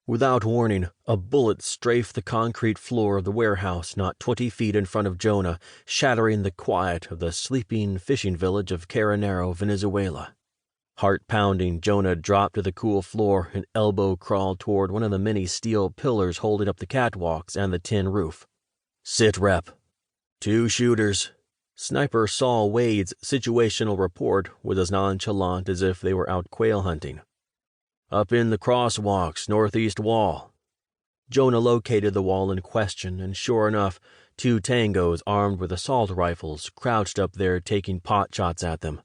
Without warning, a bullet strafed the concrete floor of the warehouse not 20 feet in front of Jonah, shattering the quiet of the sleeping fishing village of Caranero, Venezuela. Heart pounding, Jonah dropped to the cool floor and elbow crawled toward one of the many steel pillars holding up the catwalks and the tin roof. "Sit rep. 2 shooters." Sniper Saul Wade's situational report was as nonchalant as if they were out quail hunting. "Up in the crosswalks, northeast wall." Jonah located the wall in question, and sure enough, 2 tangos armed with assault rifles crouched up there taking pot shots at them.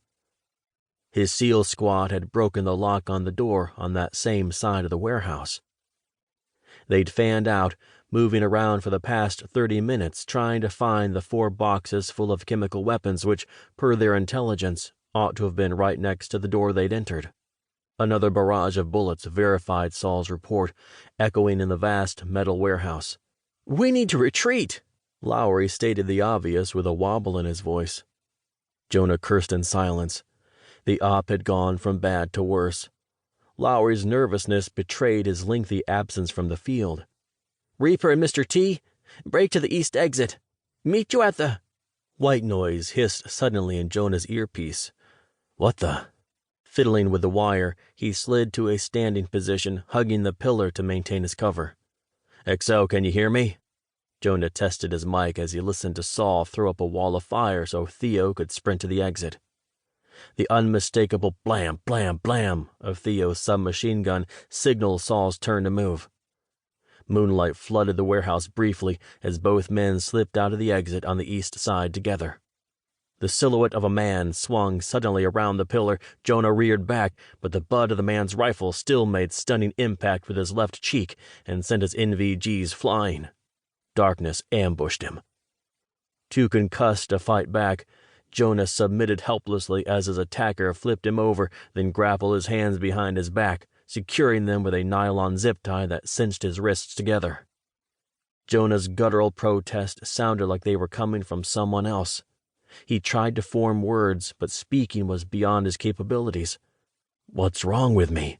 His SEAL squad had broken the lock on the door on that same side of the warehouse. They'd fanned out, moving around for the past 30 minutes trying to find the 4 boxes full of chemical weapons which, per their intelligence, ought to have been right next to the door they'd entered. Another barrage of bullets verified Saul's report, echoing in the vast metal warehouse. "We need to retreat," Lowry stated the obvious with a wobble in his voice. Jonah cursed in silence. The op had gone from bad to worse. Lowry's nervousness betrayed his lengthy absence from the field. "Reaper and Mr. T, break to the east exit. Meet you at the—" White noise hissed suddenly in Jonah's earpiece. "What the—" Fiddling with the wire, he slid to a standing position, hugging the pillar to maintain his cover. "XO, can you hear me?" Jonah tested his mic as he listened to Saul throw up a wall of fire so Theo could sprint to the exit. The unmistakable blam, blam, blam of Theo's submachine gun signaled Saul's turn to move. Moonlight flooded the warehouse briefly as both men slipped out of the exit on the east side together. The silhouette of a man swung suddenly around the pillar. Jonah reared back, but the butt of the man's rifle still made stunning impact with his left cheek and sent his NVGs flying. Darkness ambushed him. Too concussed to fight back, Jonah submitted helplessly as his attacker flipped him over, then grappled his hands behind his back, securing them with a nylon zip tie that cinched his wrists together. Jonah's guttural protest sounded like they were coming from someone else. He tried to form words, but speaking was beyond his capabilities. "What's wrong with me?"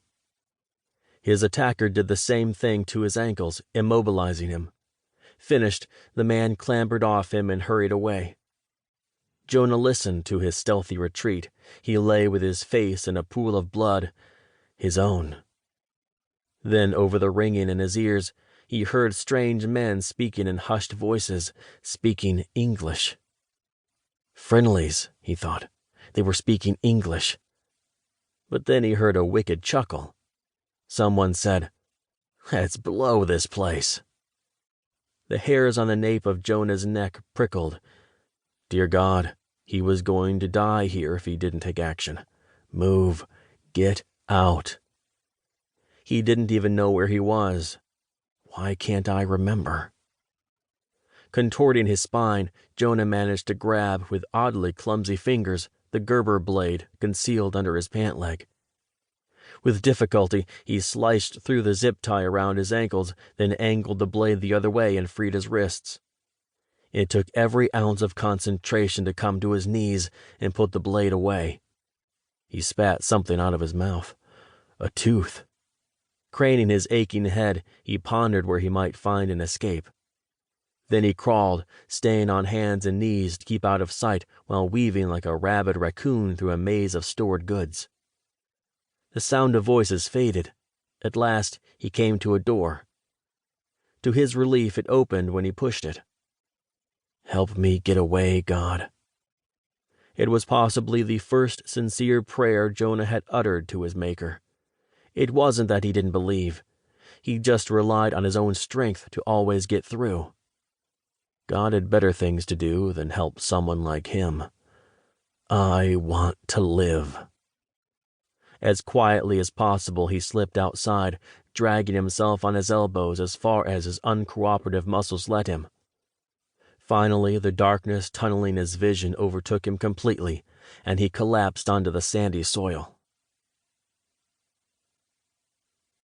His attacker did the same thing to his ankles, immobilizing him. Finished, the man clambered off him and hurried away. Jonah listened to his stealthy retreat. He lay with his face in a pool of blood, his own. Then, over the ringing in his ears, he heard strange men speaking in hushed voices, speaking English. Friendlies, he thought. They were speaking English. But then he heard a wicked chuckle. Someone said, "Let's blow this place." The hairs on the nape of Jonah's neck prickled. Dear God, he was going to die here if he didn't take action. Move. Get out. He didn't even know where he was. Why can't I remember? Contorting his spine, Jonah managed to grab, with oddly clumsy fingers, the Gerber blade concealed under his pant leg. With difficulty, he sliced through the zip tie around his ankles, then angled the blade the other way and freed his wrists. It took every ounce of concentration to come to his knees and put the blade away. He spat something out of his mouth. A tooth. Craning his aching head, he pondered where he might find an escape. Then he crawled, staying on hands and knees to keep out of sight while weaving like a rabid raccoon through a maze of stored goods. The sound of voices faded. At last, he came to a door. To his relief, it opened when he pushed it. Help me get away, God. It was possibly the first sincere prayer Jonah had uttered to his Maker. It wasn't that he didn't believe. He just relied on his own strength to always get through. God had better things to do than help someone like him. I want to live. As quietly as possible, he slipped outside, dragging himself on his elbows as far as his uncooperative muscles let him. Finally, the darkness tunneling his vision overtook him completely, and he collapsed onto the sandy soil.